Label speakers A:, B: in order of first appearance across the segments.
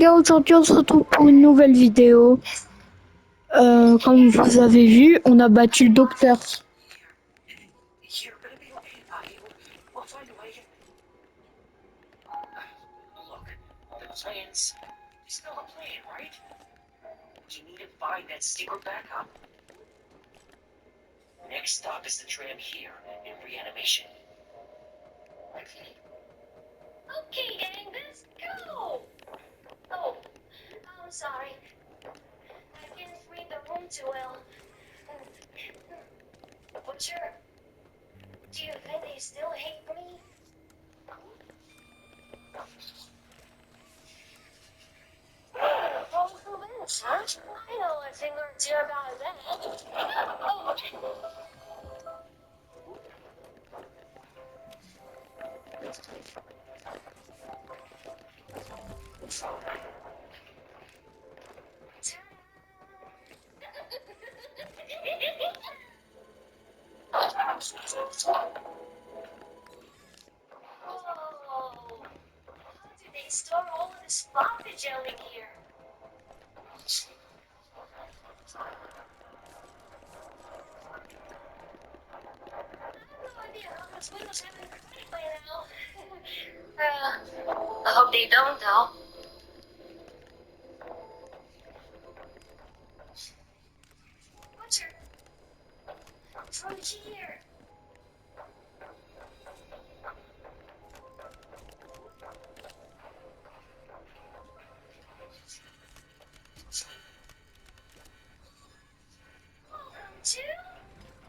A: Et aujourd'hui, on se retrouve pour une nouvelle vidéo. Comme vous avez vu, on a battu le docteur.
B: Next stop is the tram here, in reanimation. Okay, gang, let's go! Oh, I'm sorry. I can't read the room too well. Butcher, do you think they still hate me? Roll through this, huh? I know a thing or two about that. Oh, Whoa! How did they store all of this floppy gel in here? No idea how those windows have been cracked by now. I hope they don't, though. Butcher, from here. Welcome to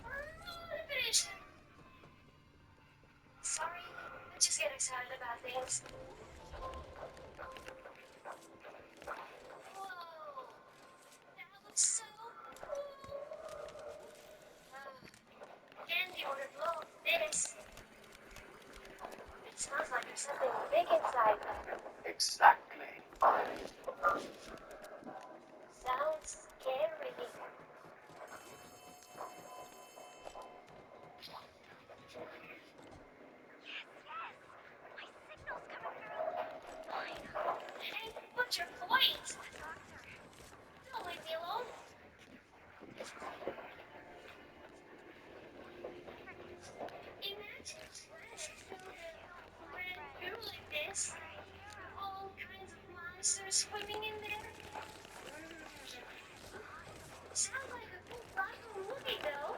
B: motivation. Sorry, I just get excited about things. Whoa, that looks so cool. Candy ordered low this. It smells like there's something big inside. Exactly. Sounds scary. Hey, Butcher, wait! Don't leave me alone. Imagine splashing through the red goo like this. All kinds of monsters swimming in there. Sounds like a cool Bible movie, though.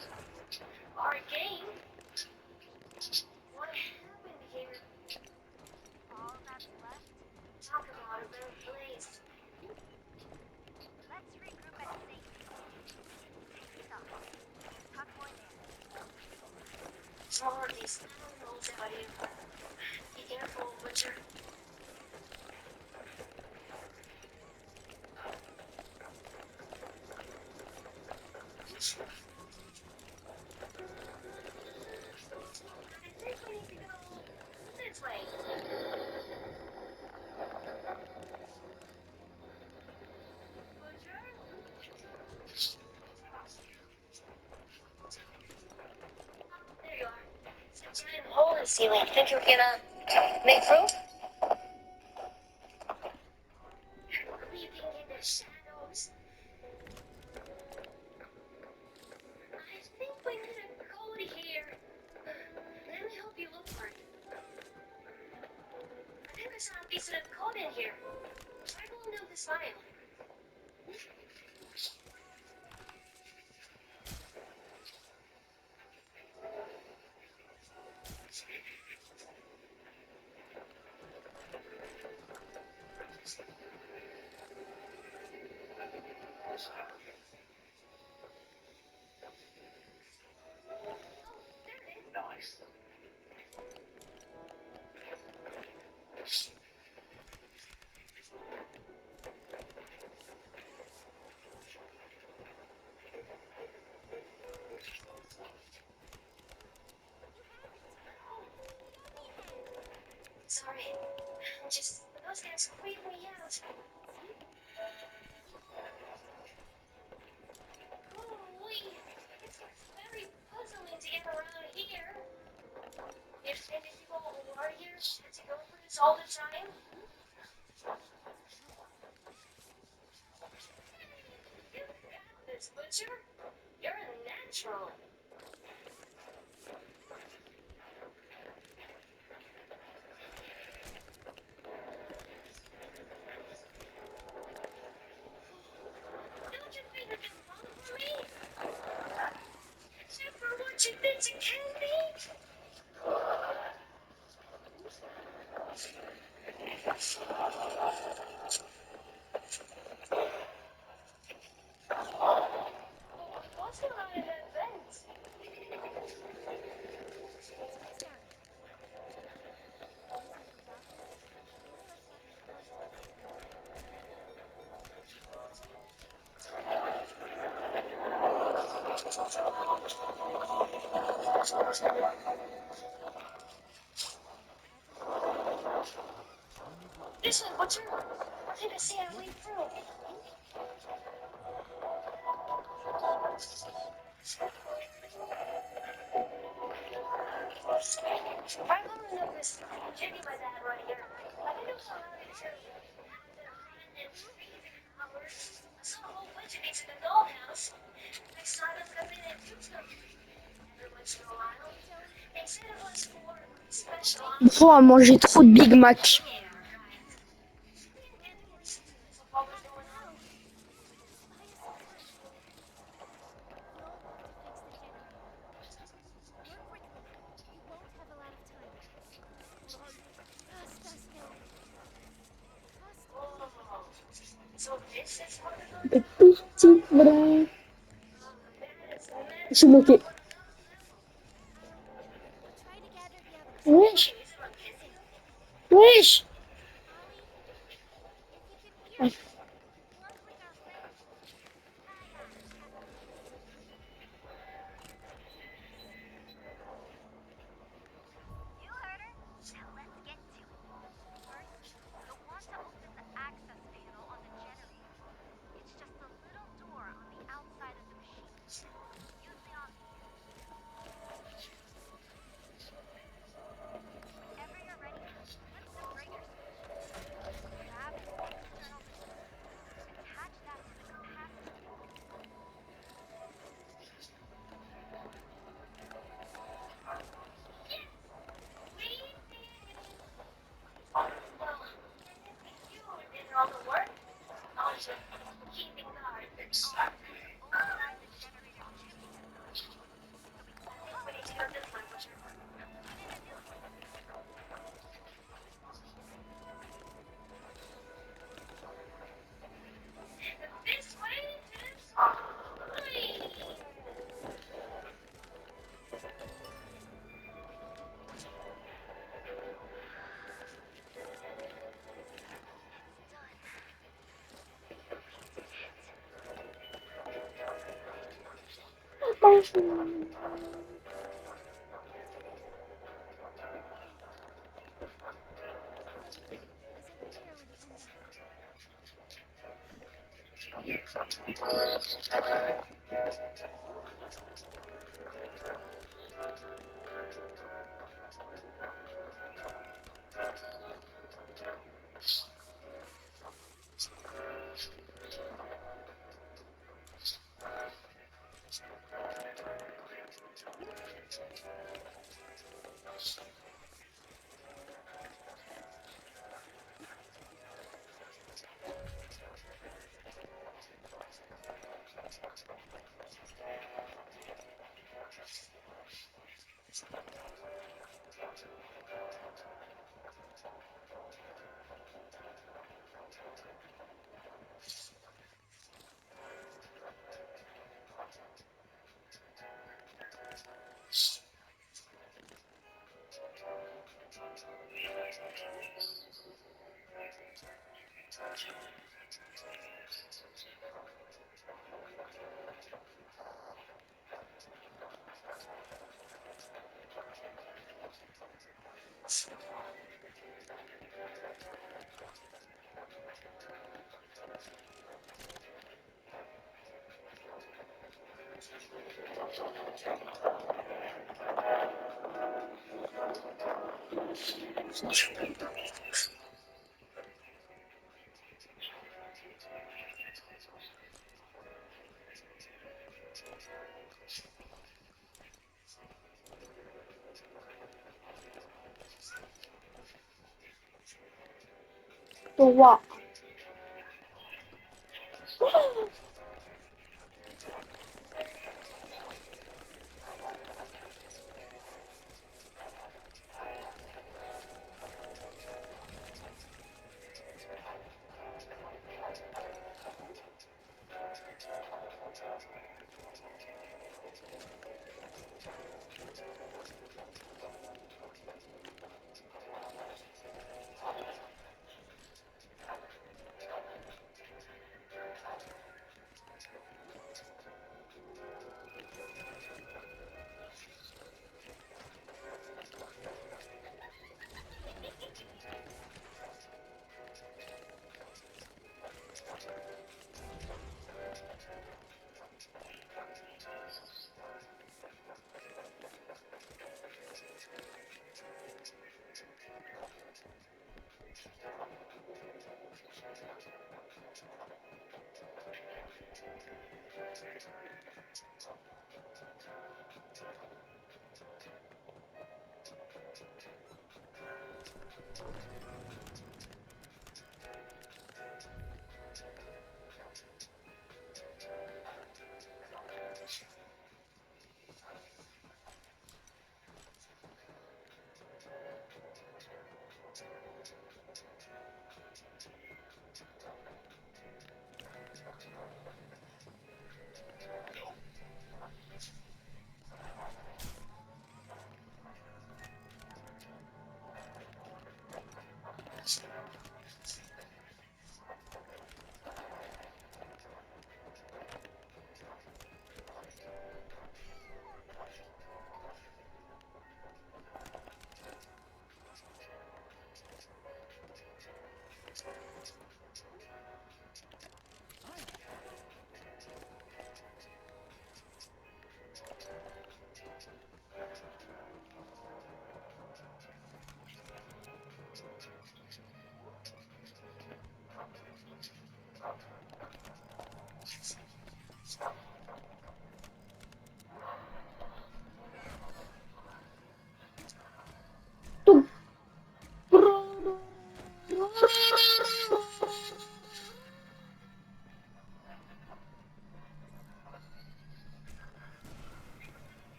B: Or a game. What happened here? All that's left? Talk about a little place. Let's regroup at safety. Talk more there. More of these animals out here. Be careful, Butcher. I think we need to go this way. Butcher? There you are. It's a giant hole in the ceiling. Think you're gonna make room? Creeping in the shadows. I think we need a code here. Let me help you look for it. I think I saw a piece of code in here. Try pulling down this file. Nice. Sorry. Just those guys freak me out. Ooh-wee. It's very puzzling to get around here. If invisible warriors had to go through this all the time. Butcher? You're a natural. Don't you think you can fall for me? Except for what you did to Candy? What's going on in that vent?
C: It's restart. Looks like the doctor really likes having close proximity. Everything okay?
B: Listen, Butcher. I think I see our way through. I'm going up this Jimmy, my dad, right here. I think it was alright too. Haven't been running in freezing hours. I saw a whole bunch of these in the dollhouse. Next time I'm coming in and do them. Every once in a while. They said it was for special
A: Oh, manger trop de Big Mac.
B: Yeah, right.
C: Yes.
B: So what was going on?
C: How? Buy us some time. We'll have to fix the generator. Work quickly. We won't have a lot of time. Fast now. Fast.
B: Oh, so this is what it
A: Le
B: was?
A: petit bras.
B: That is
A: Je suis bloqué.
C: Try to gather the others.
A: Wesh,
C: Listen,
A: wesh.
C: Ollie, if you can hear
A: Ah,
C: me, look like our friend Kaya has a plan. Let's do this.
D: You heard her. Now let's get to it. First, you'll want to open the access panel on the generator. It's just a little door on the outside of the machine. Usually on these. Whenever you're ready, flip the breaker switch. Grab the external resistor. Attach that to the capacitor.
B: Well, you did all the work. I was just keeping guard.
D: Oh, and override the generator chipset first. You'll be
B: I think
D: close.
B: we need to go this way, Butcher.
D: Put in a new one.
B: This way is fine.
D: Done.
C: Isn't clear with the window.
A: 3.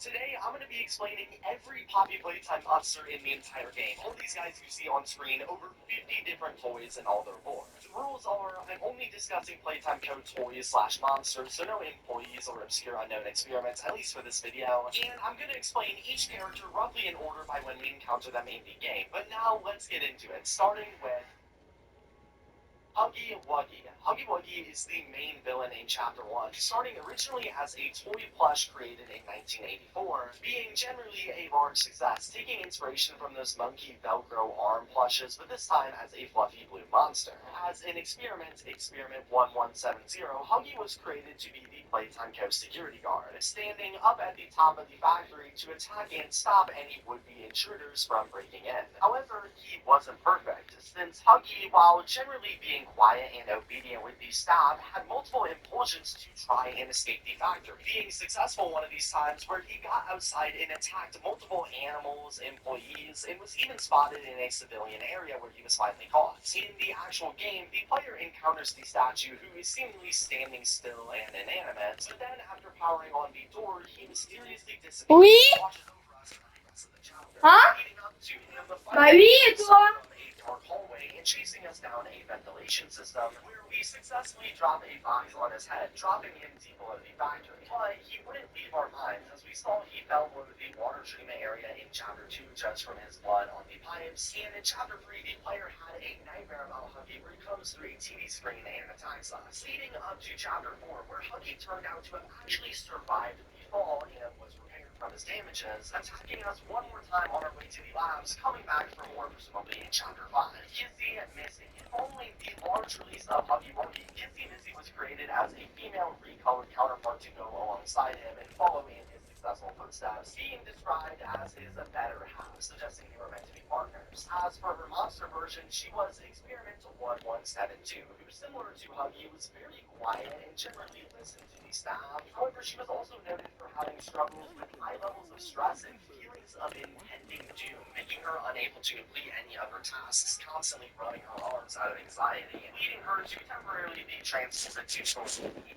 E: Today, I'm going to be explaining every Poppy Playtime monster in the entire game. All these guys you see on screen, over 50 different toys and all their lore. The rules are, I'm only discussing Playtime Co. toys/monsters, so no employees or obscure unknown experiments, at least for this video. And I'm going to explain each character roughly in order by when we encounter them in the game. But now, let's get into it, starting with Huggy Wuggy. Huggy Wuggy is the main villain in Chapter 1, starting originally as a toy plush created in 1984, being generally a large success, taking inspiration from those monkey Velcro arm plushes, but this time as a fluffy blue monster. As an experiment, Experiment 1170, Huggy was created to be the Playtime Co. security guard, standing up at the top of the factory to attack and stop any would-be intruders from breaking in. However, he wasn't perfect, since Huggy, while generally being quiet and obedient with the staff, had multiple impulsions to try and escape the factory, being successful one of these times where he got outside and attacked multiple animals, employees, and was even spotted in a civilian area where he was finally caught. In the actual game, the player encounters the statue, who is seemingly standing still and inanimate, but then after powering on the door, he mysteriously disappears
A: Oui?
E: and watches over us for the rest of the chapter, leading up to him
A: Bah oui, et toi?
E: from a dark hallway and chasing us down a ventilation system where we successfully drop a box on his head, dropping him deep below the factory. But he wouldn't leave our minds, as we saw he fell below the water treatment area in Chapter 2 just from his blood on the pipes, and in Chapter 3 the player had a nightmare about Huggy where he comes through a TV screen and attacks us, leading up to Chapter 4 where Huggy turned out to have actually survived the fall and was repaired from his damages, attacking us one more time on our way to the labs, coming back for more presumably in Chapter 5. Kizzy Missy. Following the large release of Huggy Wuggy, Kizzy Missy was created as a female recolored counterpart to go alongside him and follow in his successful footsteps, being described as his better half, suggesting they were meant to be partners. As for her monster version, she was Experimental 1172, who, similar to Huggy, was very quiet and generally listened to the staff. However, she was also noted for having struggles with high levels of stress and feelings of impending doom, making her unable to complete any other tasks, constantly running her arms out of anxiety, and leading her to temporarily be transferred to social media.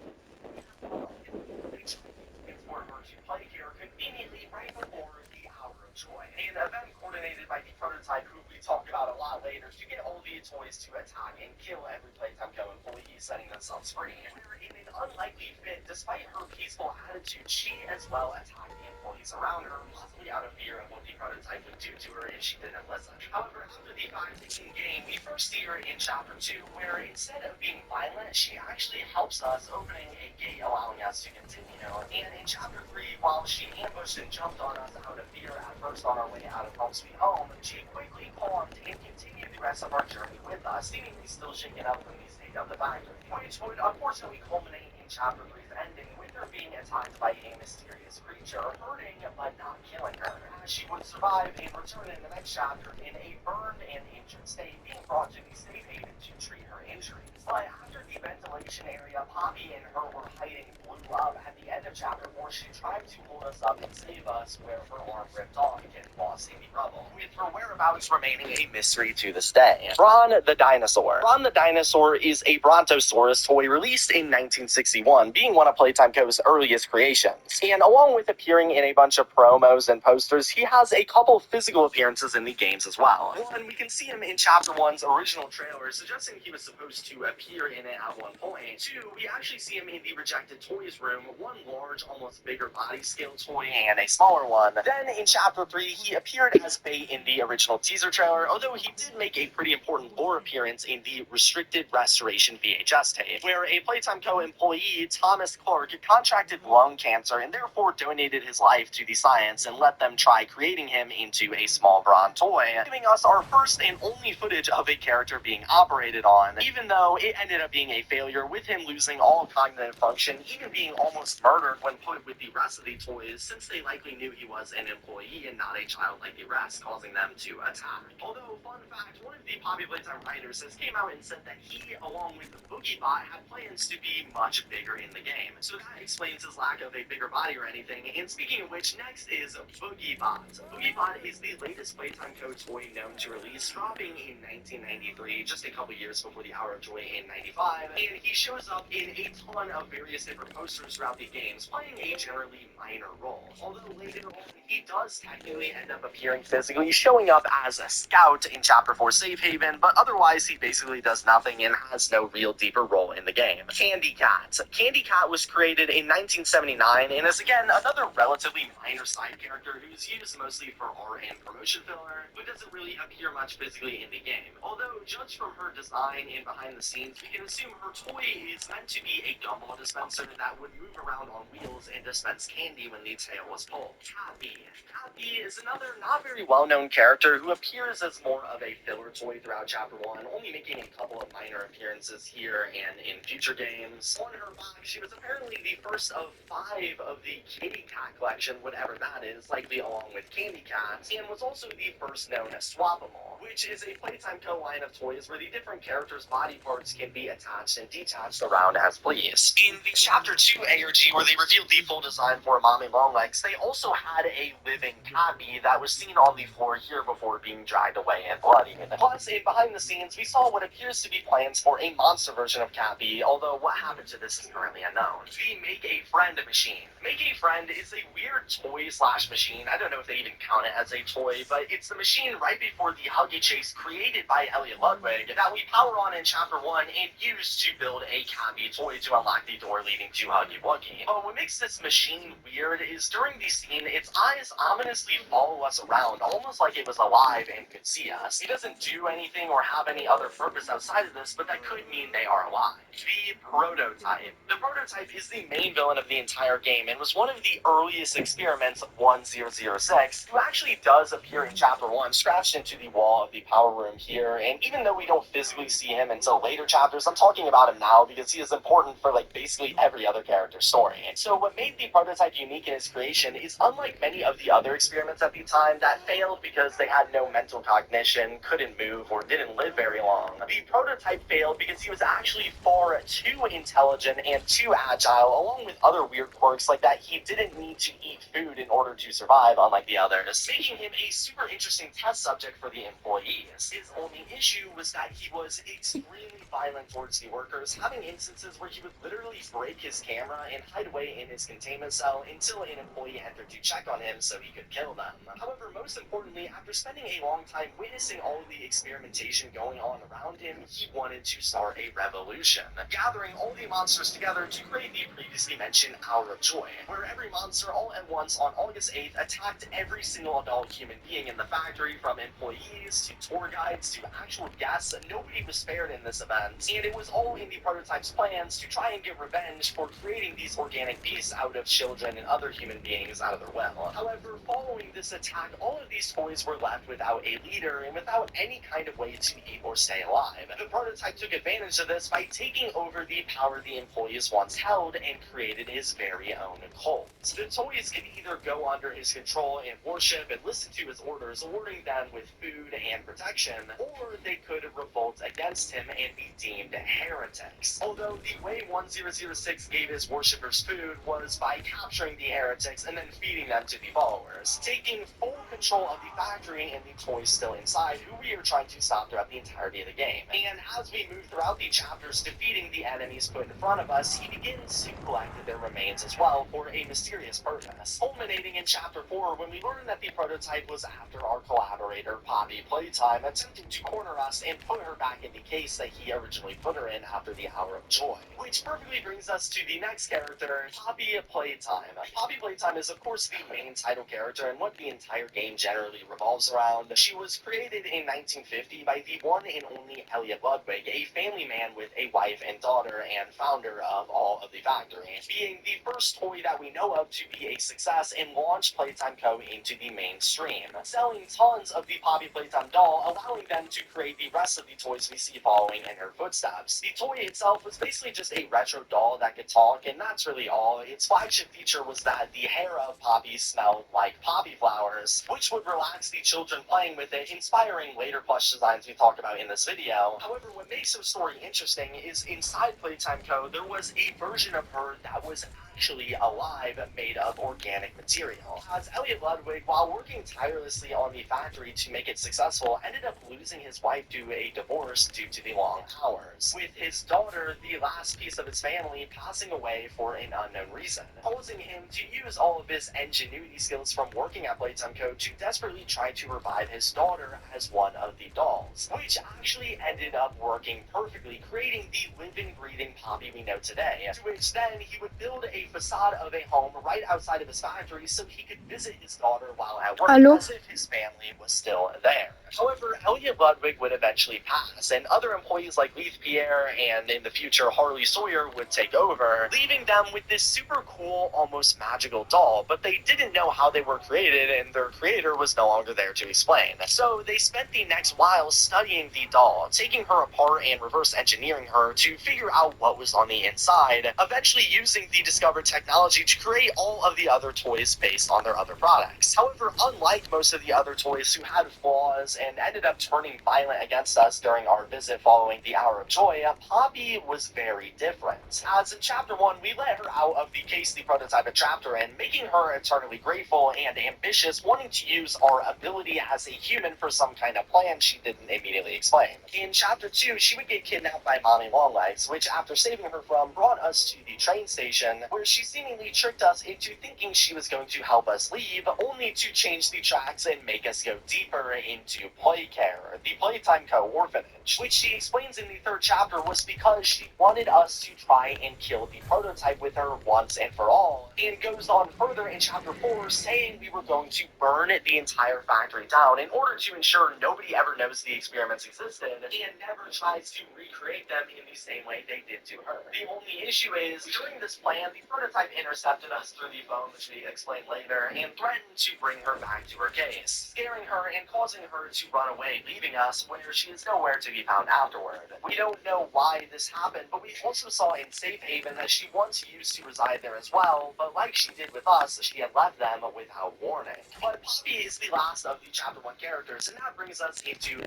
E: For her to play here conveniently right before the Hour of Joy, an event coordinated by the prototype, who we talk about a lot later, to get all the toys to attack and kill every Playtime Co. employee setting themselves free. Where in an unlikely fit, despite her peaceful attitude, she as well attacked the employees around her, possibly out of fear of what the prototype would do to her if she didn't listen. However, after the 5-15 game, we first see her in Chapter 2, where instead of being violent, she actually helps us, opening a gate allowing us to continue. And in Chapter 3, while she ambushed and jumped on us out of fear at first on our way out of Home Sweet Home, she quickly calmed and continued the rest of our journey with us, seemingly still shaken up from the state of the factory, which would unfortunately culminate in Chapter 3's ending with her being attacked by a mysterious creature, hurting but not killing her, as she would survive and return in the next chapter in a burned and injured state, being brought to the State Haven to treat her injuries. But after the ventilation area, Poppy and her were hiding blue love. At the end of Chapter 4, she tried to hold us up and save us, where her arm ripped off and get lost in the rubble, with her whereabouts remaining a mystery to this day. Bron the Dinosaur. Bron the Dinosaur is a Brontosaurus toy released in 1961, being one of Playtime Co.'s earliest creations. And along with appearing in a bunch of promos and posters, he has a couple physical appearances in the games as well. One, we can see him in Chapter 1's original trailer, suggesting he was supposed to appear in it at one point. Two, we actually see him in the Rejected Toys room, one large, almost bigger body scale toy and a smaller one. Then in Chapter 3, he appeared as Bait in the original teaser trailer, although he did make a pretty important lore appearance in the Restricted Restoration VHS tape, where a Playtime Co. employee, Thomas Lois Clark contracted lung cancer and therefore donated his life to the science and let them try creating him into a small brawn toy, giving us our first and only footage of a character being operated on, even though it ended up being a failure with him losing all cognitive function, even being almost murdered when put with the rest of the toys, since they likely knew he was an employee and not a child like the rest, causing them to attack. Although, fun fact, one of the Poppy Playtime writers has came out and said that he, along with the BoogieBot, had plans to be much bigger in the game. So that explains his lack of a bigger body or anything. And speaking of which, next is BoogieBot. BoogieBot is the latest Playtime Co. toy known to release, dropping in 1993, just a couple years before the Hour of Joy in 95, and he shows up in a ton of various different posters throughout the games, playing a generally minor role. Although later on, he does technically end up appearing physically, showing up as a scout in Chapter 4 Safe Haven, but otherwise he basically does nothing and has no real deeper role in the game. Candy Cat. Candy Cat was created in 1979 and is again another relatively minor side character who's used mostly for art and promotion filler, who doesn't really appear much physically in the game. Although, judged from her design and behind the scenes, we can assume her toy is meant to be a gumball dispenser that would move around on wheels and dispense candy when the tail was pulled. Cappy. Cappy is another not very well-known character who appears as more of a filler toy throughout Chapter 1, only making a couple of minor appearances here and in future games. On her back, she was apparently the first of 5 of the Kitty Cat collection, whatever that is, likely along with Candy Cat, and was also the first known Swappable, which is a Playtime Co. line of toys where the different characters' body parts can be attached and detached around as please. In the Chapter 2 ARG, where they revealed the full design for Mommy Longlegs, they also had a living Cappy that was seen on the floor here before being dragged away and bloodied. Plus, in behind the scenes, we saw what appears to be plans for a monster version of Cappy, although what happened to this is currently unknown. The Make a Friend machine. Make a Friend is a weird toy/machine. I don't know if they even count it as a toy, but it's the machine right before the Huggy Chase created by Elliot Ludwig that we power on in Chapter 1 and use to build a Cappy toy to unlock the door leading to Huggy Wuggy. But what makes this machine weird is during the scene, its eyes ominously follow us around, almost like it was alive and could see us. It doesn't do anything or have any other purpose outside of this, but that could mean they are alive. The Prototype. The Prototype is the main villain of the entire game and was one of the earliest experiments of 1006, who actually does appear in Chapter 1, scratched into the wall of the power room here, and even though we don't physically see him until later chapters, I'm talking about him now because he is important for like basically every other character's story. So what made the Prototype unique in his creation is, unlike many of the other experiments at the time that failed because they had no mental cognition, couldn't move, or didn't live very long, the Prototype failed because he was actually far too intelligent and too agile, along with other weird quirks like that he didn't need to eat food in order to survive, unlike the others, making him a super interesting test subject for the employees. His only issue was that he was extremely violent towards the workers, having instances where he would literally break his camera and hide away in his containment cell until an employee entered to check on him so he could kill them. However, most importantly, after spending a long time witnessing all of the experimentation going on around him, he wanted to start a revolution, gathering all the monsters together to create the previously mentioned Hour of Joy, where every monster all at once on August 8th attacked every single adult human being in the factory, from employees to tour guides to actual guests. Nobody was spared in this event, and it was all in the Prototype's plans to try and get revenge for creating these organic beasts out of children and other human beings out of their well. However, following this attack, all of these toys were left without a leader and without any kind of way to eat or stay alive. The Prototype took advantage of this by taking over the power the employees once held and created his very own cult. The toys could either go under his control and worship and listen to his orders, awarding them with food and protection, or they could revolt against him and be deemed heretics. Although the way 1006 gave his worshippers food was by capturing the heretics and then feeding them to the followers, taking full control of the factory and the toys still inside, who we are trying to stop throughout the entirety of the game. And as we move throughout the chapters defeating the enemies put in front of us, he begins to collect their remains as well for a mysterious purpose, culminating in Chapter 4 when we learn that the Prototype was after our collaborator Poppy Playtime, attempting to corner us and put her back in the case that he originally put her in after the Hour of Joy. Which perfectly brings us to the next character, Poppy Playtime. Poppy Playtime is of course the main title character and what the entire game generally revolves around. She was created in 1950 by the one and only Elliot Ludwig, a family man with a wife and daughter and founder of all out of the factory, being the first toy that we know of to be a success and launch Playtime Co. into the mainstream, selling tons of the Poppy Playtime doll, allowing them to create the rest of the toys we see following in her footsteps. The toy itself was basically just a retro doll that could talk, and that's really all. Its flagship feature was that the hair of Poppy smelled like poppy flowers, which would relax the children playing with it, inspiring later plush designs we talked about in this video. However, what makes her story interesting is inside Playtime Co. there was a version of her that was actually alive, made of organic material. As Elliot Ludwig, while working tirelessly on the factory to make it successful, ended up losing his wife to a divorce due to the long hours, with his daughter, the last piece of his family, passing away for an unknown reason, causing him to use all of his ingenuity skills from working at Playtime Co. to desperately try to revive his daughter as one of the dolls, which actually ended up working perfectly, creating the living, breathing Poppy we know today, to which then he would build a facade of a home right outside of his factory so he could visit his daughter while at work,
A: Hello?
E: as if his family was still there. However, Elliot Ludwig would eventually pass, and other employees like Leith Pierre and, in the future, Harley Sawyer would take over, leaving them with this super cool, almost magical doll, but they didn't know how they were created, and their creator was no longer there to explain. So they spent the next while studying the doll, taking her apart and reverse engineering her to figure out what was on the inside, eventually using the discovered technology to create all of the other toys based on their other products. However, unlike most of the other toys who had flaws and ended up turning violent against us during our visit following the Hour of Joy, Poppy was very different. As in Chapter 1, we let her out of the case the prototype chapter in, making her eternally grateful and ambitious, wanting to use our ability as a human for some kind of plan she didn't immediately explain. In Chapter 2, she would get kidnapped by Mommy Longlegs, which, after saving her from, brought us to the train station, where she seemingly tricked us into thinking she was going to help us leave, only to change the tracks and make us go deeper into Playcare, the Playtime Co. orphanage, which she explains in the third chapter was because she wanted us to try and kill the prototype with her once and for all, and goes on further in Chapter 4 saying we were going to burn the entire factory down in order to ensure nobody ever knows the experiments existed and never tries to recreate them in the same way they did to her. The only issue is, during this plan, the prototype intercepted us through the phone, which we explain later, and threatened to bring her back to her case, scaring her and causing her to run away, leaving us where she is nowhere to be found afterward. We don't know why this happened, but we also saw in Safe Haven that she once used to reside there as well, but like she did with us, she had left them without warning. But Poppy is the last of the Chapter 1 characters, and that brings us into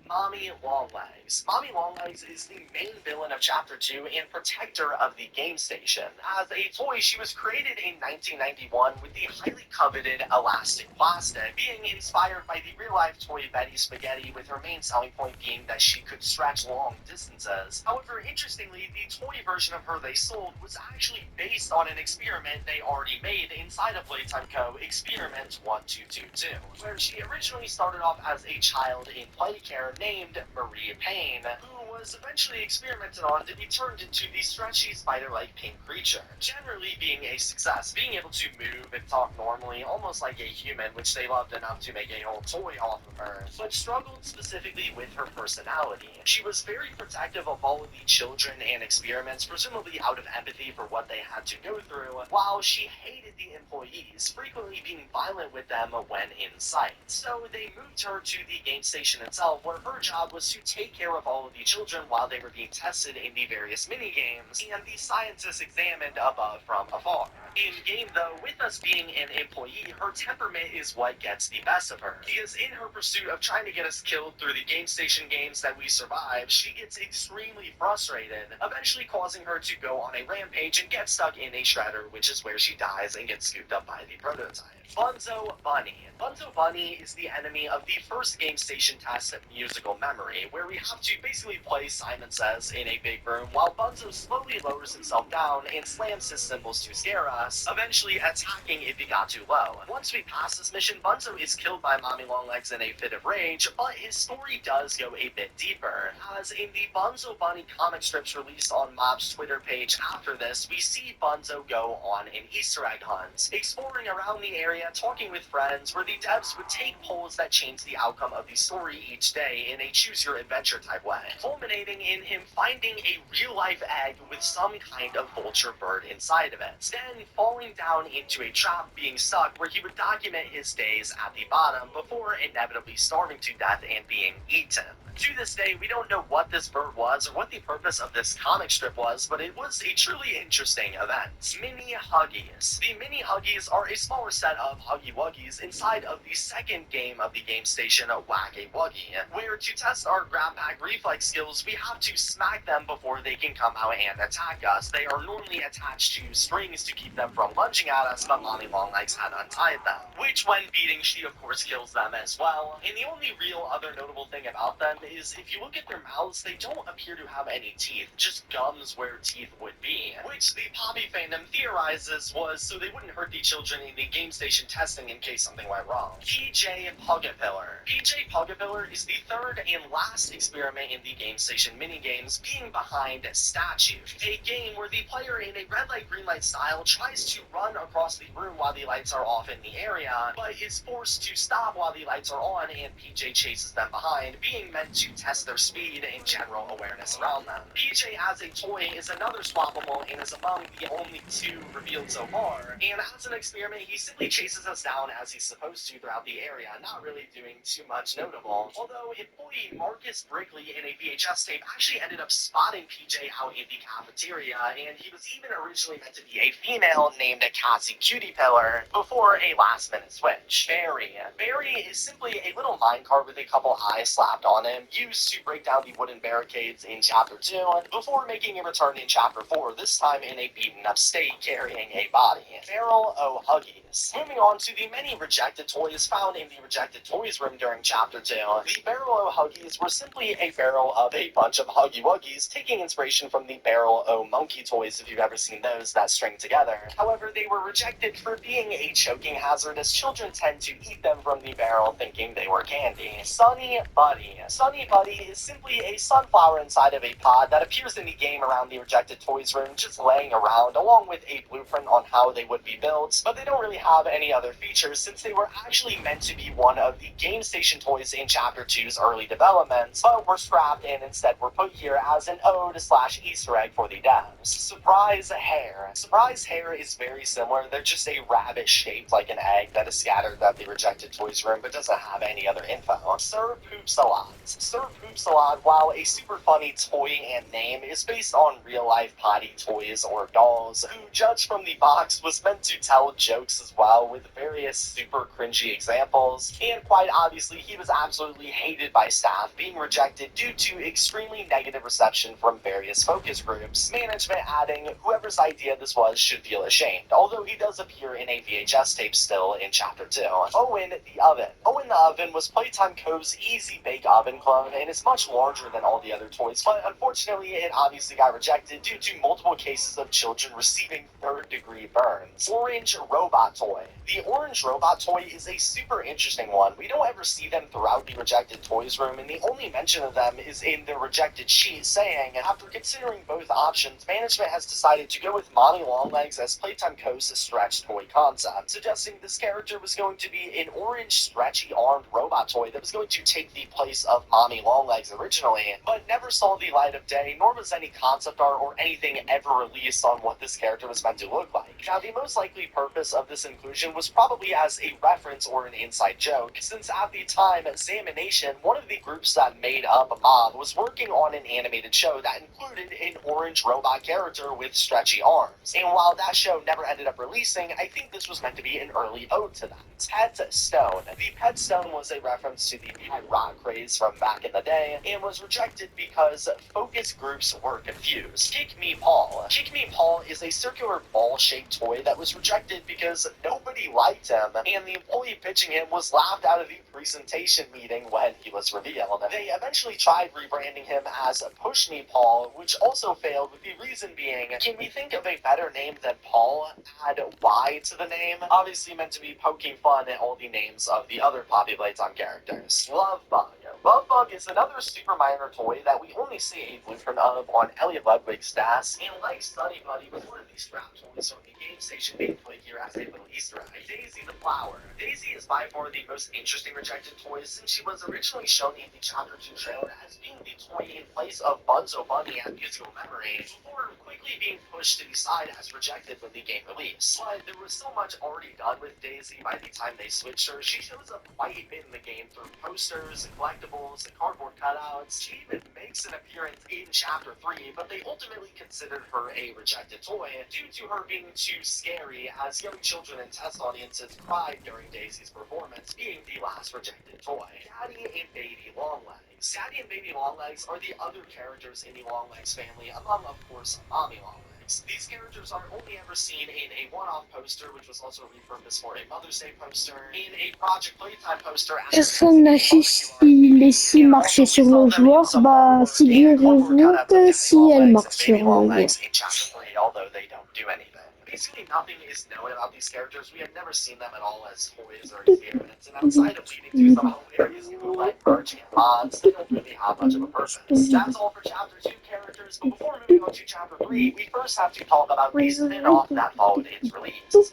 E: Mommy Longlegs. Mommy Longlegs is the main villain of Chapter 2 and protector of the game station. As a toy, she was created in 1991 with the highly coveted elastic plastic, being inspired by the real-life toy Betty Spaghetti, with her main selling point being that she could stretch long distances. However, interestingly, the toy version of her they sold was actually based on an experiment they already made inside of Playtime Co. Experiment 1222, where she originally started off as a child in Playcare named Marie Payne, who was eventually experimented on to be turned into the stretchy spider-like pink creature, generally being a success, being able to move and talk normally, almost like a human, which they loved enough to make a whole toy off of her, but struggled specifically with her personality. She was very protective of all of the children and experiments, presumably out of empathy for what they had to go through, while she hated the employees, frequently being violent with them when in sight. So they moved her to the game station itself, where her job was to take care of all of the children while they were being tested in the various mini-games, and the scientists examined above from afar. In-game, though, with us being an employee, her temperament is what gets the best of her, because in her pursuit of trying to get us killed through the game station games that we survive, she gets extremely frustrated, eventually causing her to go on a rampage and get stuck in a shredder, which is where she dies and gets scooped up by the prototype. Bunzo Bunny. Bunzo Bunny is the enemy of the first game station test, Musical Memory, where we have to basically play Simon Says in a big room while Bunzo slowly lowers himself down and slams his cymbals to scare us, us, eventually attacking if he got too low. Once we pass this mission, Bunzo is killed by Mommy Longlegs in a fit of rage, but his story does go a bit deeper, as in the Bunzo Bunny comic strips released on Mob's Twitter page after this, we see Bunzo go on an Easter egg hunt, exploring around the area, talking with friends, where the devs would take polls that change the outcome of the story each day in a choose-your-adventure type way, culminating in him finding a real-life egg with some kind of vulture bird inside of it, then falling down into a trap, being stuck, where he would document his days at the bottom before inevitably starving to death and being eaten. To this day, we don't know what this bird was or what the purpose of this comic strip was, but it was a truly interesting event. Mini Huggies. The Mini Huggies are a smaller set of Huggy Wuggies inside of the second game of the game station, Whack a Wuggy, where to test our grab pack reflex skills, we have to smack them before they can come out and attack us. They are normally attached to strings to keep them from lunging at us, but Mommy Longlegs had untied them, which when beating, she of course kills them as well. And the only real other notable thing about them is if you look at their mouths, they don't appear to have any teeth, just gums where teeth would be, which the Poppy fandom theorizes was so they wouldn't hurt the children in the game station testing in case something went wrong. PJ Pugapillar. PJ Pugapillar is the third and last experiment in the game station minigames, being behind Statue, a game where the player in a red light green light style tries to run across the room while the lights are off in the area, but is forced to stop while the lights are on, and PJ chases them behind, being meant to test their speed and general awareness around them. PJ as a toy is another swappable and is among the only two revealed so far, and as an experiment he simply chases us down as he's supposed to throughout the area, not really doing too much notable, although employee Marcus Brigley in a VHS tape actually ended up spotting PJ out in the cafeteria, and he was even originally meant to be a female named Cassie Cutie Pillar before a last minute switch. Barry. Barry is simply a little minecart with a couple eyes slapped on him, used to break down the wooden barricades in Chapter 2, before making a return in Chapter 4, this time in a beaten up state carrying a body. Barrel O Huggies. Moving on to the many rejected toys found in the rejected toys room during Chapter 2, the Barrel O Huggies were simply a barrel of a bunch of Huggy Wuggies, taking inspiration from the Barrel O Monkey toys if you've ever seen those that string together. However, they were rejected for being a choking hazard, as children tend to eat them from the barrel thinking they were candy. Sunny Buddy. Sunny Buddy is simply a sunflower inside of a pod that appears in the game around the rejected toys room, just laying around, along with a blueprint on how they would be built, but they don't really have any other features since they were actually meant to be one of the game station toys in Chapter 2's early development, but were scrapped and instead were put here as an ode / Easter egg for the devs. Surprise Hair. Surprise Hair is very similar. They're just a rabbit shaped like an egg that is scattered at the rejected toys room but doesn't have any other info. Sir Poops a Lot. Sir Poops a Lot, while a super funny toy and name, is based on real life potty toys or dolls, who, judged from the box, was meant to tell jokes as well, with various super cringy examples, and quite obviously he was absolutely hated by staff, being rejected due to extremely negative reception from various focus groups, management adding whoever's idea this was should feel ashamed, although he does appear in a VHS tape still in Chapter 2. Owen the Oven. Owen the Oven was Playtime Co.'s Easy Bake Oven clone, and is much larger than all the other toys, but unfortunately it obviously got rejected due to multiple cases of children receiving third-degree burns. Orange Robot Toy. The Orange Robot Toy is a super interesting one. We don't ever see them throughout the rejected toys room, and the only mention of them is in the rejected sheet saying, after considering both options, management has decided to go with Mommy Longlegs as Playtime Co.'s stretch toy concept, suggesting this character was going to be an orange stretchy armed robot toy that was going to take the place of Mommy Longlegs originally, but never saw the light of day, nor was any concept art or anything ever released on what this character was meant to look like. Now, the most likely purpose of this inclusion was probably as a reference or an inside joke, since at the time, Examination, one of the groups that made up Mob, was working on an animated show that included an orange robot character with stretchy arms, and while that show never ended up releasing, I think this was meant to be an early ode to that. Pet Stone. The Pet Stone was a reference to the pet rock craze from back in the day, and was rejected because focus groups were confused. Kick Me Paul. Kick Me Paul is a circular ball-shaped toy that was rejected because nobody liked him, and the employee pitching him was laughed out of the presentation meeting when he was revealed. They eventually tried rebranding him as Push Me Paul, which also failed, with the reason being, can we think of a better name than Paul? Add Y to the name. Obviously meant to be poking fun at all the names of the other Poppy Playtime characters. Love Bug. Love Bug is another super minor toy that we only see a blueprint of on Elliot Ludwig's desk, and like Study Buddy was one of these scrap toys from the Game Station gameplay here as a little Easter egg. Daisy the Flower. Daisy is by far the most interesting rejected toy since she was originally shown in the Chapter 2 trailer as being the toy in place of Bunzo Bunny and Musical Memory, before quickly being pushed to the side as rejected when the game released. But there was so much already done with Daisy by the time they switched her. She shows up quite a bit in the game through posters and collectibles and cardboard cutouts. She even makes an appearance in Chapter 3, but they ultimately considered her a rejected toy due to her being too scary, as young children and test audiences cried during Daisy's performance, being the last rejected toy. Daddy and Baby Longlegs. Daddy and Baby Longlegs are the other characters in the Longlegs family, among, of course, Mommy Longlegs. These characters are only ever seen in a one-off poster, which was also repurposed for a Mother's Day poster, in a Project Playtime poster,
A: Personne n'a su si les scies marchaient sur le joueur, bah figurez-vous que si elles marchent sur le joueur.
E: although they don't do anything. Basically, nothing is known about these characters. We have never seen them at all as toys or experiments, and outside of leading to some hilarious bootleg merch and mods, they don't really have much of a purpose. That's all for Chapter 2 characters, but before moving on to Chapter 3, we first have to talk about the spin-off that followed its release.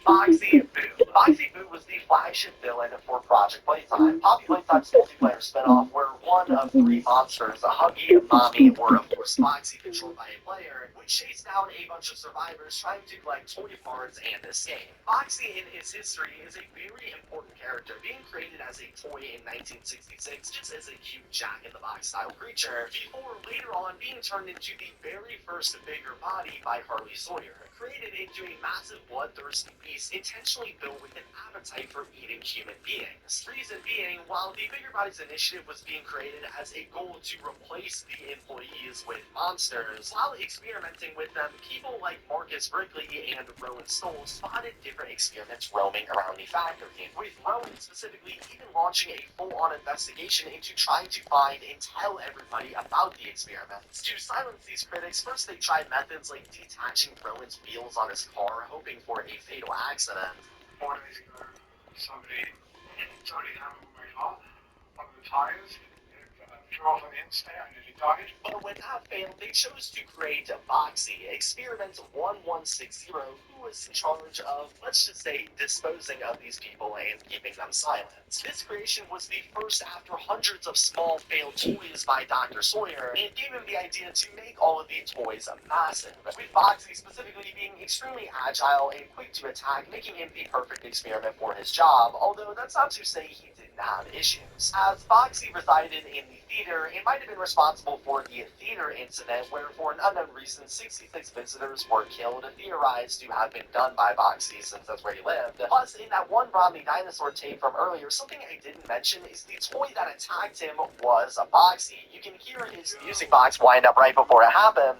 E: Foxy Boo. Foxy Boo was the flagship villain for Project Playtime, Poppy Playtime's multiplayer spin-off, where one of three monsters, a Huggy, a Mommy, or of course Foxy, controlled by a player, would chase down a bunch of survivors trying to collect toy parts and escape. Foxy in his history is a very important character, being created as a toy in 1966 just as a cute Jack-in-the-Box style creature, before later on being turned into the very first bigger body by Harley Sawyer, created into a massive bloodthirsty beast intentionally built with an appetite for eating human beings. Reason being, while the Bigger Bodies initiative was being created as a goal to replace the employees with monsters, while experimenting with them, people like Marcus Wrigley and Rowan Stoll spotted different experiments roaming around the factory, with Rowan specifically even launching a full-on investigation into trying to find and tell everybody about the experiments. To silence these critics, first they tried methods like detaching Rowan's wheels on his car, hoping for a fatal accident.
F: 4 days ago, somebody hammered my car, one of the tires, flew off on the interstate, I nearly died.
E: But when that failed, they chose to create Boxy, Experiment 1160, who was in charge of, let's just say, disposing of these people and keeping them silent. This creation was the first after hundreds of small failed toys by Dr. Sawyer, and gave him the idea to make all of the toys massive, with Boxy specifically being extremely agile and quick to attack, making him the perfect experiment for his job, although that's not to say he didn't have issues. As Boxy resided in the theater, it might have been responsible for the theater incident where, for an unknown reason, 66 visitors were killed, theorized to have been done by Boxy since that's where he lived. Plus, in that one Bromley dinosaur tape from earlier, something I didn't mention is the toy that attacked him was a Boxy. You can hear his music box wind up right before it happens.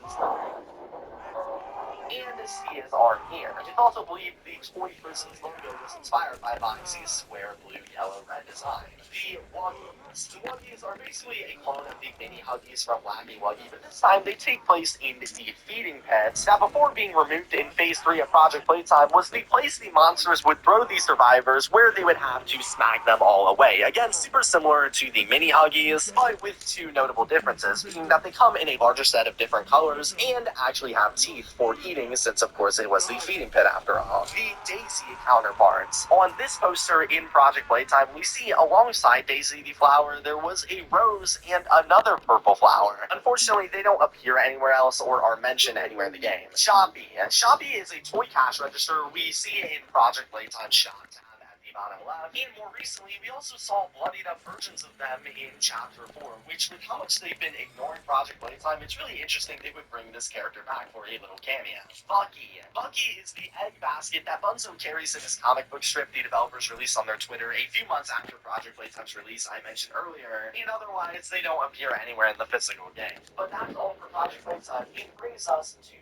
E: And the seas are here. It's also believed the toy person's logo was inspired by Boxy's square blue, yellow, red design. The Wuggies. The Wuggies are basically a clone of the mini Huggies from Wacky Wuggy, but this time they take place in the feeding pens. Now, before being removed in Phase 3 of Project Playtime was the place the monsters would throw these survivors, where they would have to smack them all away. Again, super similar to the mini Huggies, but with two notable differences, being that they come in a larger set of different colors and actually have teeth for eating, since of course it was the feeding pit after all. The Daisy counterparts. On this poster in Project Playtime, we see alongside Daisy the flower, there was a rose and another purple flower. Unfortunately, they don't appear anywhere else or are mentioned anywhere in the game. Shoppy. Shoppy is a toy cash register we see in Project Playtime shop tab at the the bottom left. And more recently, we also saw bloodied up versions of them in Chapter 4, which with how much they've been ignoring Project Playtime, it's really interesting they would bring this character back for a little cameo. Bucky. Bucky is the egg basket that Bunzo carries in his comic book strip the developers released on their Twitter a few months after Project Playtime's release I mentioned earlier, and otherwise they don't appear anywhere in the physical game. But that's all for Project Playtime. It brings us to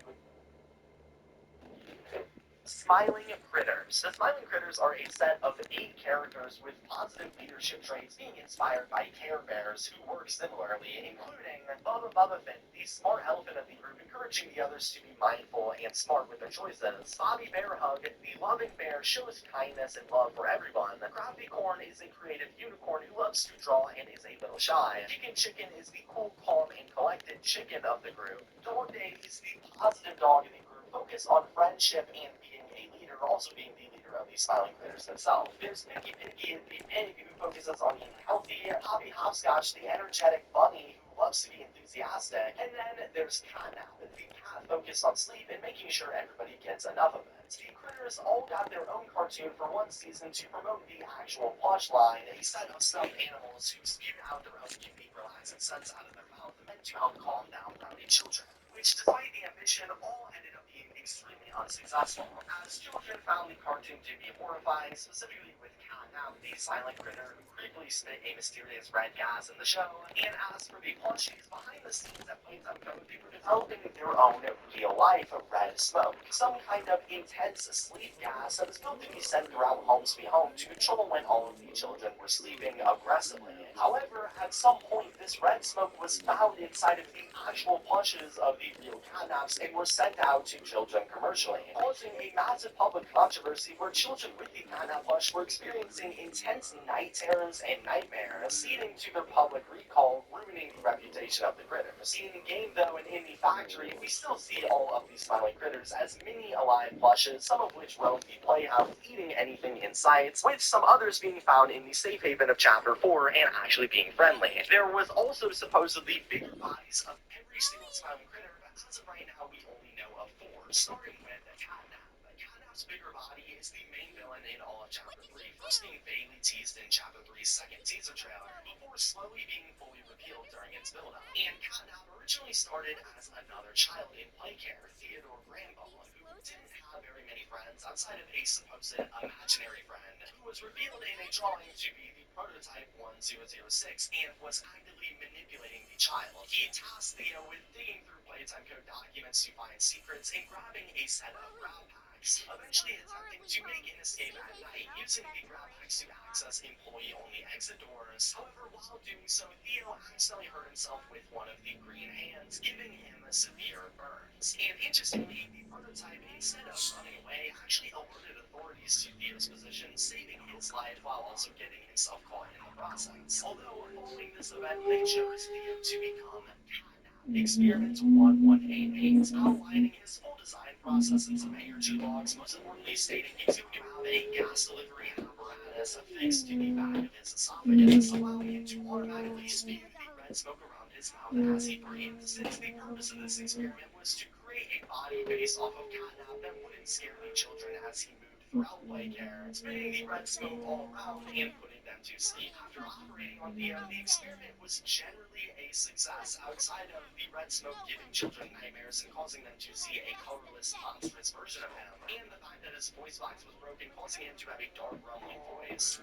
E: Smiling Critters. The Smiling Critters are a set of 8 characters with positive leadership traits being inspired by Care Bears who work similarly, including Bubba Bubbafin, the smart elephant of the group, encouraging the others to be mindful and smart with their choices. Bobby Bearhug, the loving bear, shows kindness and love for everyone. Crafty Corn is a creative unicorn who loves to draw and is a little shy. Chicken is the cool, calm, and collected chicken of the group. Dog Day is the positive dog of the group, focused on friendship and being a leader, also being the leader of the Smiling Critters himself. There's Pinky Pinky, the pig who focuses on being healthy, Poppy Hopscotch, the energetic bunny who loves to be enthusiastic, and then there's Catnap, the cat focused on sleep and making sure everybody gets enough of it. The Critters all got their own cartoon for one season to promote the actual plush line, a set of stuffed animals who spewed out their own unique relaxing scents out of their mouth meant to help calm down rowdy children, which despite the ambition all ended up being extremely unsuccessful, as children found the cartoon to be horrifying, specifically with Catnap, the silent critter who creepily spit a mysterious red gas in the show. And as for the plushies, behind the scenes at Playtime Code, they were developing their own real-life red smoke, some kind of intense sleep gas that was built to be sent throughout Home Sweet Home to control when all of the children were sleeping aggressively. However, at some point, this red smoke was found inside of the actual plushes of the real Catnaps and were sent out to children commercially, causing a massive public controversy where children with the Catnap plush were experiencing intense night terrors and nightmares, leading to their public recall, ruining the reputation of the critters. In the game, though, and in the factory, we still see all of these smiling critters as mini alive plushes, some of which roam the playhouse, eating anything in sight, with some others being found in the safe haven of Chapter 4 and actually being friendly. There was also supposedly bigger bodies of every single smiling critter, but as of right now, we only know of 4, starting with the Catnap. Catnap's bigger body is the main villain in all of Chapter 3, first being vaguely teased in Chapter 3's second teaser trailer, before slowly being fully revealed during its build-up. And Catnap originally started as another child in Playcare, Theodore Rambo, who didn't have very many friends outside of a supposed imaginary friend, who was revealed in a drawing to be the prototype 1006 and was actively manipulating the child. He tasked Theo with digging through Playtime Code documents to find secrets and grabbing a set of grab packs, eventually attempting to make an escape at night using the grab packs to access employee-only exit doors. However, while doing so, Theo accidentally hurt himself with one of the green hands, giving him severe burns. And interestingly, the prototype, instead of running away, actually alerted authorities to Theo's position, saving his life while also getting himself caught in the process. Although, following this event, they chose Theo to become Catnap. Experiment 1188, outlining his full design process in some ARG logs, most importantly stating he's going to have a gas delivery apparatus affixed to the back of his esophagus, allowing him to automatically spew the red smoke around his mouth as he breathed, since the purpose of this experiment was to create a body based off of Catnap that wouldn't scare the children as he moved throughout Playcare, spitting the red smoke all around and putting them to sleep. After operating on Theo, the experiment was generally a success, outside of the red smoke giving children nightmares and causing them to see a colorless, monstrous version of him, and the fact that his voice box was broken, causing him to have a dark, rumbling voice.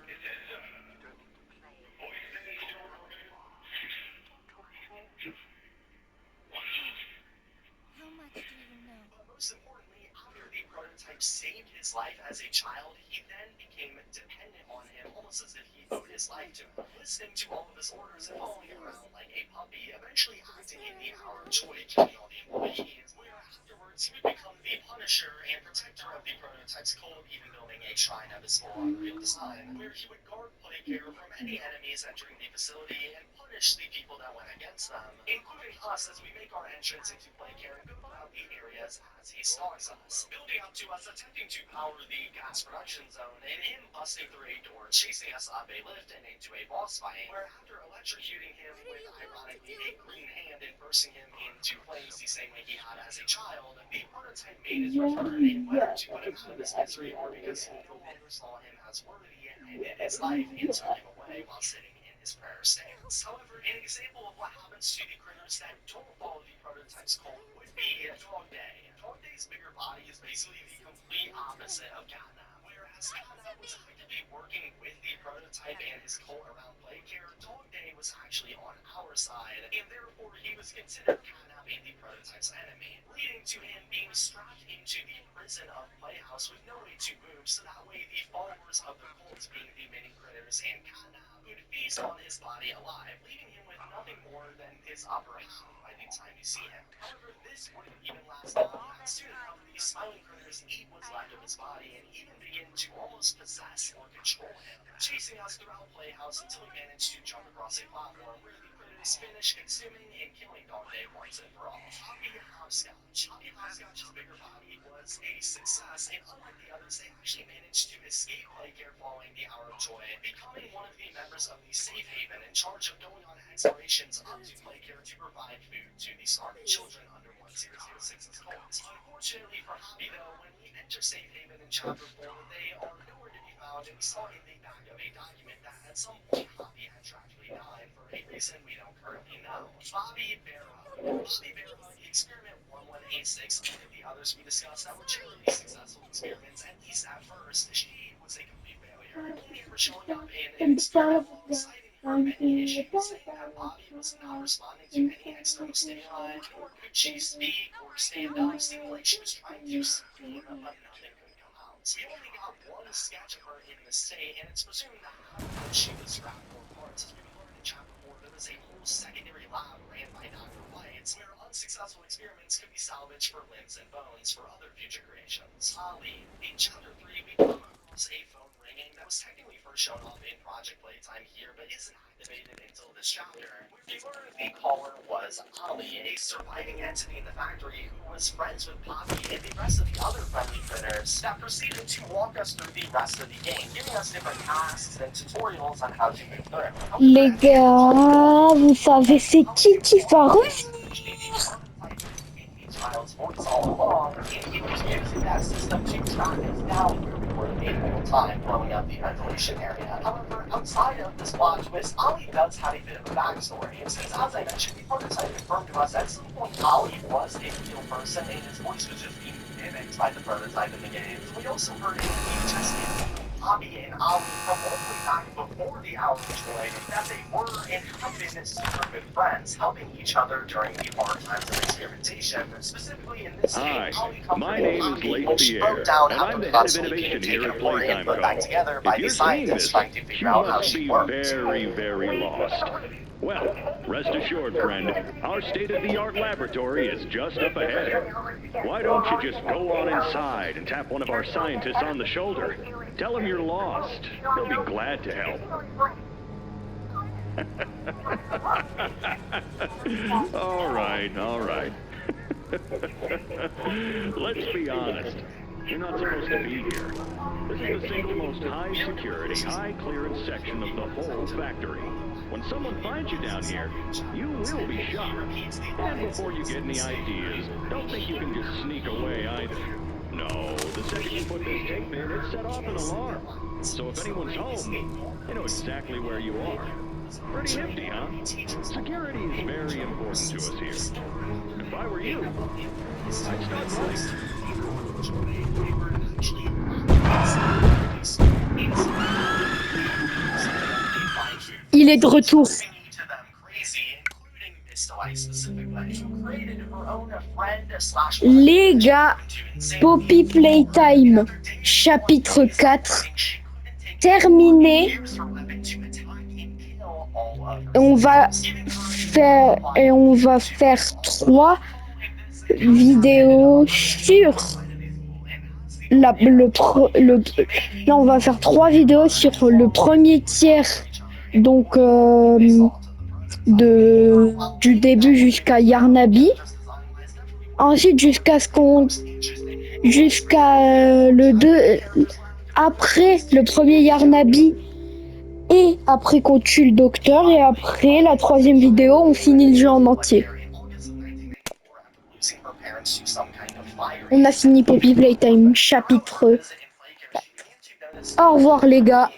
C: How much do you know?
E: But most importantly, after the prototype saved his life as a child, he then became dependent on him, almost as if he owed his life to him, listening to all of his orders and following him around like a puppy, eventually acting in the hour of joy, killing all the employees, where afterwards he would become the Punisher and protector of the prototype's code, even building a shrine of his full unreal design, where he would guard Playcare from any enemies entering the facility and punish the people that went against them, including us as we make our entrance into Playcare and go throughout the areas as he stalks us, building up to us attempting to power the gas production zone, and him busting through a door, chasing us up a lift and into a boss fight, where after electrocuting him with ironically a green hand and bursting him into flames the same way he had as a child, the prototype made his return, and whether to put him out of his misery or because he no longer saw him as worthy, his life and took him away while sitting in his prayer stance. However, an example of what happens to the critters that don't follow the prototype's cult would be Dog Day. Dog Day's bigger body is basically the complete opposite of Catnap. Whereas Catnap was actively working with the prototype and his cult around Playcare, Dog Day was actually on our side, and therefore he was considered Catnap and the prototype's enemy, leading to him being strapped into the prison of Playhouse with no way to move, so that way the followers of the cult, being the mini critters and Catnap, would feast on his body alive, leaving him with nothing more than his upper half by the time you see him. However, this wouldn't even last long, as soon enough the smiling critters eat what's left of his body and even begin to almost possess or control him, chasing us throughout Playhouse until we manage to jump across a platform where the critters finish consuming and killing Dog Day once and for all. Hoppy Hopscotch. Hoppy Hopscotch's bigger body was a success, and unlike the others, they actually managed to escape Playcare following the Hour of Joy, becoming one of the members of the Safe Haven in charge of going on explorations up to Playcare to provide food to the starving children under 1006's cult. Unfortunately for Hoppy, though, when we enter Safe Haven in Chapter 4, they are nowhere to be found, and we saw in the back of a document that at some point Hoppy had tragically died for a reason we don't currently know. Bobby Bearhug. Bobby Bearhug, Experiment 1186, unlike the others we discussed that were generally successful experiments, at least at first, she was a complete failure, only ever showing up in an experiment while citing her many issues, saying that Bobby was not responding to any external stimuli, nor could she speak or stand up, seeming like she was trying to scream, but nothing could come out. We only got one sketch of her in this state, and it's presumed that afterwards she was scrapped for parts, as we learned in Chapter 4 there was a whole secondary lab ran by Dr. White, where unsuccessful experiments could be salvaged for limbs and bones for other future creations. Ali. In Chapter 3, we come across a phone ringing that was technically first shown off in Project Playtime here, but isn't activated until this chapter. We learned the caller was Ali, a surviving entity in the factory who was friends with Poppy and the rest of the other friendly critters that proceeded to walk us through the rest of the game, giving us different tasks and tutorials on how to move through.
A: Les gars, vous savez c'est qui va revenir?
E: Child's voice all along, and he was using that system to track us down where we were the whole time, blowing up the ventilation area. However, outside of this plot twist, Ollie does have a bit of a backstory, since as I mentioned, the prototype confirmed to us at some point Ollie was a real person, and his voice was just being mimicked by the prototype in the game. We also heard a VHS sample of Bobby and Ollie from all the way back before the Hour of Joy, that they were and have been super good friends, helping each other during the hard times of experimentation. Specifically in this
G: Hi,
E: game, Ollie comforted
G: my name is
E: Bobby
G: Leif
E: when she broke
G: Pierre,
E: down
G: and
E: after
G: I'm the head of
E: constantly being
G: innovation here
E: taken
G: at
E: apart and
G: Playtime
E: put back
G: Co.
E: together by
G: If
E: the
G: you're seeing
E: scientists
G: this,
E: trying to
G: you
E: figure out how
G: must
E: she
G: be
E: worked.
G: very, very lost. Well, rest assured, friend, our state-of-the-art laboratory is just up ahead. Why don't you just go on inside and tap one of our scientists on the shoulder? Tell him you're lost. They'll be glad to help. All right, all right. Let's be honest. You're not supposed to be here. This is the single most high-security, high-clearance section of the whole factory. When someone finds you down here, you will be shocked. And before you get any ideas, don't think you can just sneak away either. No, the second you put this tape in, it set off an alarm. So if anyone's home, they know exactly where you are. Pretty nifty, huh? Security is very important to us here. If I were you, I'd start running.
A: Il est de retour. Les gars, Poppy Playtime, chapitre 4, terminé. Et on va faire 3 vidéos sur là, on va faire 3 vidéos sur le premier tiers, donc du début jusqu'à Yarnaby. Ensuite jusqu'à le 2, après le premier Yarnaby, et après qu'on tue le docteur, et après la 3e vidéo on finit le jeu en entier. On a fini Poppy Playtime chapitre 4. Au revoir les gars.